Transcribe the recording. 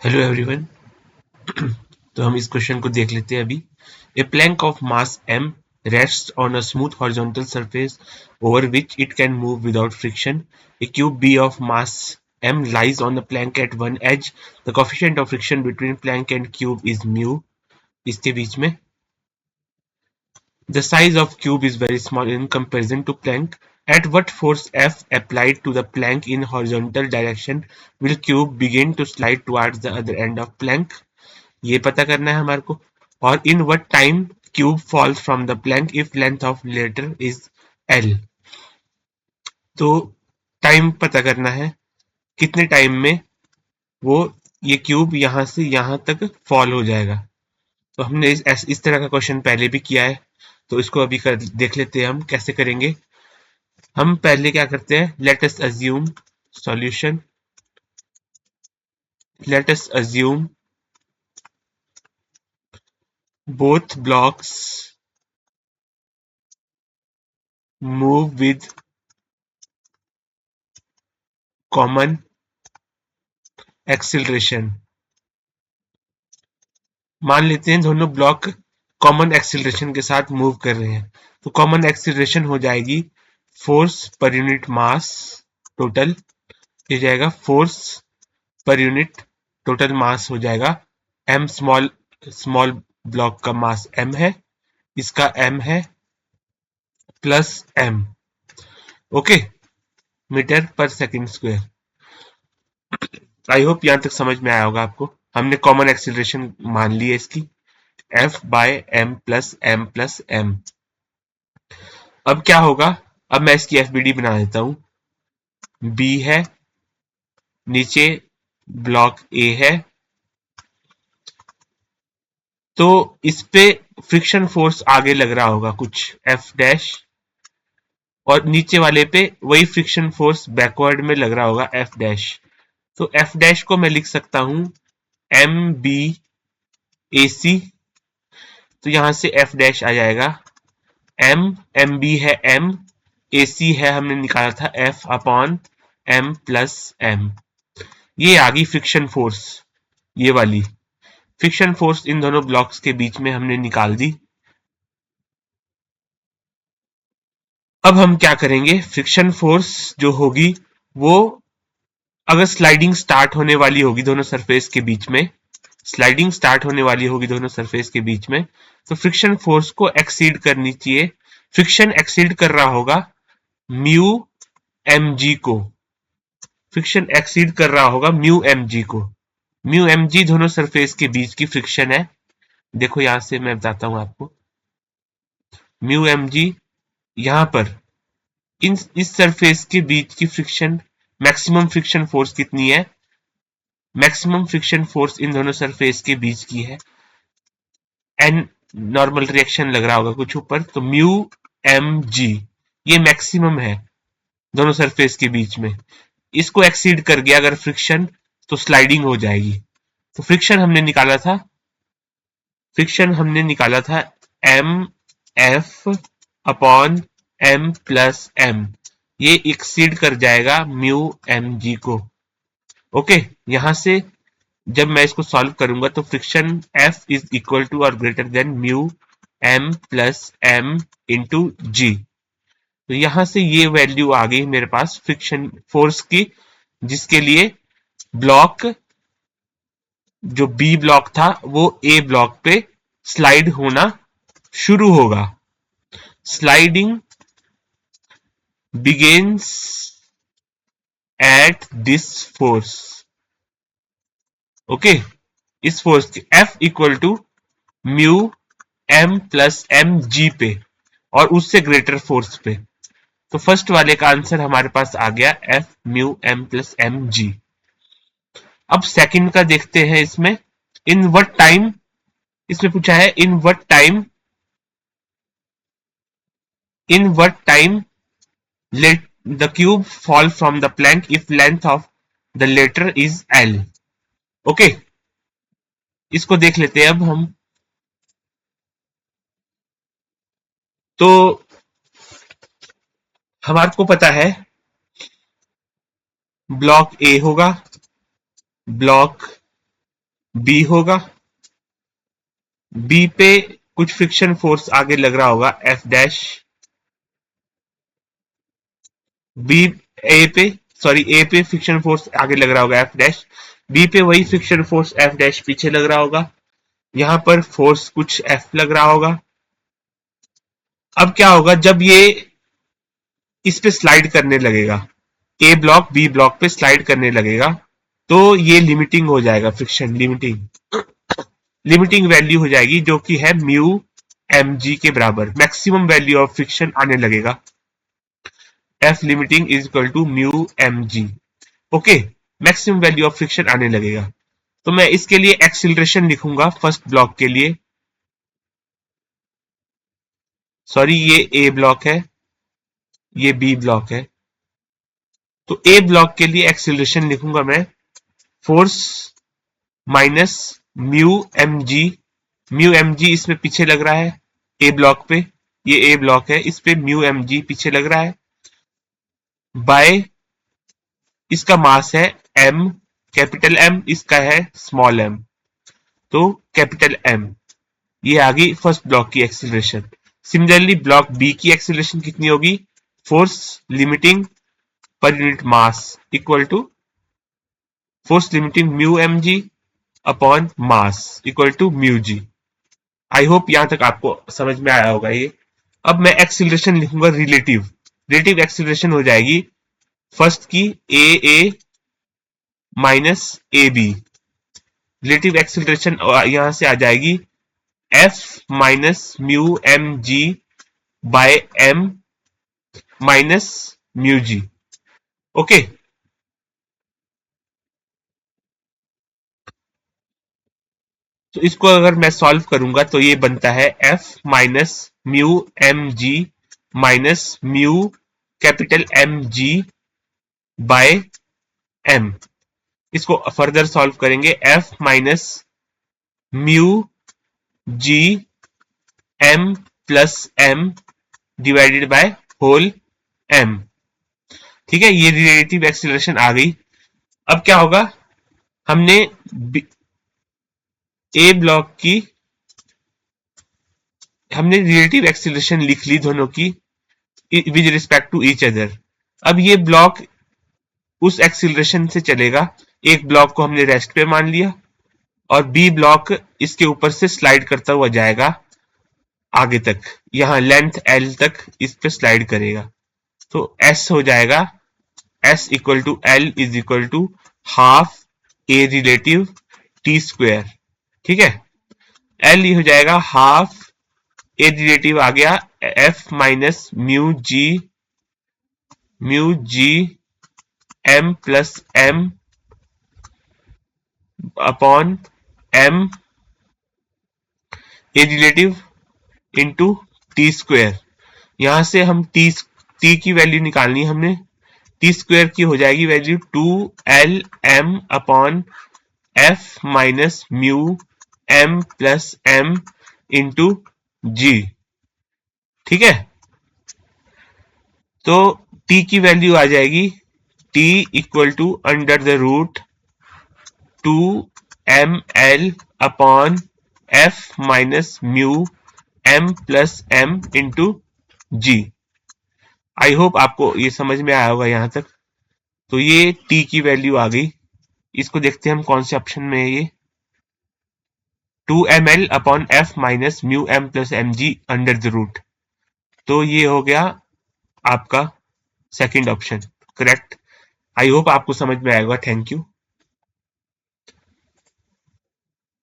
Hello everyone. तो हम इस क्वेश्चन को देख लेते हैं अभी। A plank of mass m rests on a smooth horizontal surface over which it can move without friction. A cube b of mass m lies on the plank at one edge. The coefficient of friction between plank and cube is mu. इसके बीच में the size of cube is very small in comparison to plank. At what force F applied to the plank in horizontal direction will cube begin to slide towards the other end of plank? ये पता करना है हमारे को। और in what time cube falls from the plank if length of letter is L. तो time पता करना है कितने टाइम में वो ये क्यूब यहां से यहां तक फॉल हो जाएगा। तो हमने इस तरह का क्वेश्चन पहले भी किया है, तो इसको अभी देख लेते हैं हम कैसे करेंगे। हम पहले क्या करते हैं, let us assume solution. Let us assume both blocks move with common acceleration। मान लेते हैं दोनों ब्लॉक कॉमन एक्सीलरेशन के साथ मूव कर रहे हैं, तो कॉमन एक्सीलरेशन हो जाएगी फोर्स पर यूनिट मास टोटल। ये जाएगा force per unit total mass हो जाएगा m। स्मॉल स्मॉल ब्लॉक का मास m है, इसका m है प्लस m। ओके, मीटर पर सेकंड स्क्वायर। आई होप यहां तक समझ में आया होगा आपको। हमने कॉमन एक्सीलरेशन मान ली है इसकी F by m plus m plus m। अब क्या होगा, अब मैं इसकी FBD बना देता हूं। B है, नीचे ब्लॉक A है, तो इस पे फ्रिक्शन फोर्स आगे लग रहा होगा कुछ F डैश, और नीचे वाले पे वही फ्रिक्शन फोर्स बैकवर्ड में लग रहा होगा F डैश। तो F डैश को मैं लिख सकता हूं MBAC। तो यहां से F डैश आ जाएगा MB है M, AC है हमने निकाला था F upon M plus M। ये आ गई फ्रिक्शन फोर्स, ये वाली फ्रिक्शन फोर्स इन दोनों ब्लॉक्स के बीच में हमने निकाल दी। अब हम क्या करेंगे, फ्रिक्शन फोर्स जो होगी वो अगर स्लाइडिंग स्टार्ट होने वाली होगी दोनों सरफेस के बीच में, स्लाइडिंग स्टार्ट होने वाली होगी दोनों सरफेस के बीच में, तो फ्रिक्शन फोर्स को एक्सीड करनी चाहिए। फ्रिक्शन एक्सीड कर रहा होगा म्यू mg को, फ्रिक्शन एक्सीड कर रहा होगा म्यू mg को। म्यू mg दोनों सरफेस के बीच की फ्रिक्शन है। देखो यहां से मैं बताता हूं आपको, म्यू mg यहां पर इस सरफेस के बीच की फ्रिक्शन, मैक्सिमम फ्रिक्शन फोर्स कितनी है, मैक्सिमम फ्रिक्शन फोर्स इन दोनों सरफेस के बीच की है एन। नॉर्मल रिएक्शन लग रहा होगा कुछ ऊपर, तो म्यू mg ये मैक्सिमम है दोनों सरफेस के बीच में। इसको एक्सीड कर गया अगर फ्रिक्शन, तो स्लाइडिंग हो जाएगी। तो फ्रिक्शन हमने निकाला था M F upon M plus M. ये एक्सीड कर जाएगा म्यू एम जी को। ओके, यहां से जब मैं इसको सॉल्व करूंगा तो friction F is equal to और greater than mu M plus M into G. तो यहां से ये वैल्यू आ गई मेरे पास फ्रिक्शन फोर्स की, जिसके लिए ब्लॉक जो बी ब्लॉक था वो ए ब्लॉक पे स्लाइड होना शुरू होगा। Sliding begins at this force. Okay, इस फोर्स की F equal to mu M plus M G पे और उससे ग्रेटर फोर्स पे। तो फर्स्ट वाले का आंसर हमारे पास आ गया F mu M plus M G. अब सेकंड का देखते हैं। इसमें इन व्हाट टाइम, इसमें पूछा है इन what time let the cube fall from the plank if length of the letter is L। Okay, इसको देख लेते हैं अब हम। तो हमारे को पता है ब्लॉक ए होगा, ब्लॉक बी होगा। बी पे कुछ फ्रिक्शन फोर्स आगे लग रहा होगा एफ डैश। बी ए पे सॉरी ए पे फ्रिक्शन फोर्स आगे लग रहा होगा एफ डैश। बी पे वही फ्रिक्शन फोर्स एफ डैश पीछे लग रहा होगा। यहां पर फोर्स कुछ एफ लग रहा होगा। अब क्या होगा जब ये इस पे स्लाइड करने लगेगा, ए ब्लॉक बी ब्लॉक पे स्लाइड करने लगेगा, तो ये लिमिटिंग हो जाएगा, फ्रिक्शन लिमिटिंग लिमिटिंग वैल्यू हो जाएगी जो कि है म्यू एम जी के बराबर। मैक्सिमम वैल्यू ऑफ फ्रिक्शन आने लगेगा। F limiting is equal to mu M G. Okay, maximum value of friction आने लगेगा। तो मैं इसके लिए एक्सिलरेशन लिखूंगा फर्स्ट ब्लॉक के लिए। सॉरी, ये ए ब्लॉक है, ये बी ब्लॉक है। तो ए ब्लॉक के लिए एक्सिलरेशन लिखूंगा मैं force minus mu M G. Mu M G इसमें पीछे लग रहा है ए ब्लॉक पे, ये ए ब्लॉक है, इस पे म्यू एम जी पीछे लग रहा है, बाय इसका मास है एम, कैपिटल एम, इसका है स्मॉल एम, तो कैपिटल एम। ये आ गई फर्स्ट ब्लॉक की एक्सिलरेशन। सिमिलरली ब्लॉक बी की एक्सिलरेशन कितनी होगी? फोर्स लिमिटिंग पर unit mass equal to force limiting mu M G upon mass equal to mu G. I hope यहां तक आपको समझ में आया होगा ये। अब मैं एक्सिलरेशन लिखूंगा रिलेटिव। रिलेटिव एक्सिलरेशन हो जाएगी फर्स्ट की A A minus A B. Relative acceleration यहां से आ जाएगी F minus mu M G by M minus mu G. Okay, तो इसको अगर मैं सॉल्व करूंगा तो ये बनता है F minus mu M G minus mu capital M G by M. इसको फर्दर सॉल्व करेंगे F minus mu G M plus M divided by whole M. ठीक है, ये रिलेटिव एक्सीलरेशन आ गई। अब क्या होगा, हमने ए ब्लॉक की हमने रिलेटिव एक्सीलरेशन लिख ली दोनों की with respect to each other. अब ये ब्लॉक उस एक्सीलरेशन से चलेगा, एक ब्लॉक को हमने रेस्ट पे मान लिया और बी ब्लॉक इसके ऊपर से स्लाइड करता हुआ जाएगा आगे तक, यहां लेंथ एल तक इस पे स्लाइड करेगा। तो एस हो जाएगा S equal to L is equal to half A relative T square. ठीक है, एल हो जाएगा हाफ ए रिलेटिव आ गया F minus mu G M plus M upon M A relative into T square. यहां से हम टी की वैल्यू निकालनी है हमने। टी स्क्वेयर की हो जाएगी value 2l m upon F minus mu M plus M into G. ठीक है, तो टी की वैल्यू आ जाएगी T equal to under the root 2ml upon F minus mu M plus M into G. I hope आपको ये समझ में आया होगा यहां तक। तो ये टी की वैल्यू आ गई। इसको देखते हैं हम कौन से ऑप्शन में है ये। 2ml upon F minus mu M plus M G under the root. तो ये हो गया आपका second option correct. I hope आपको समझ में आएगा। Thank you.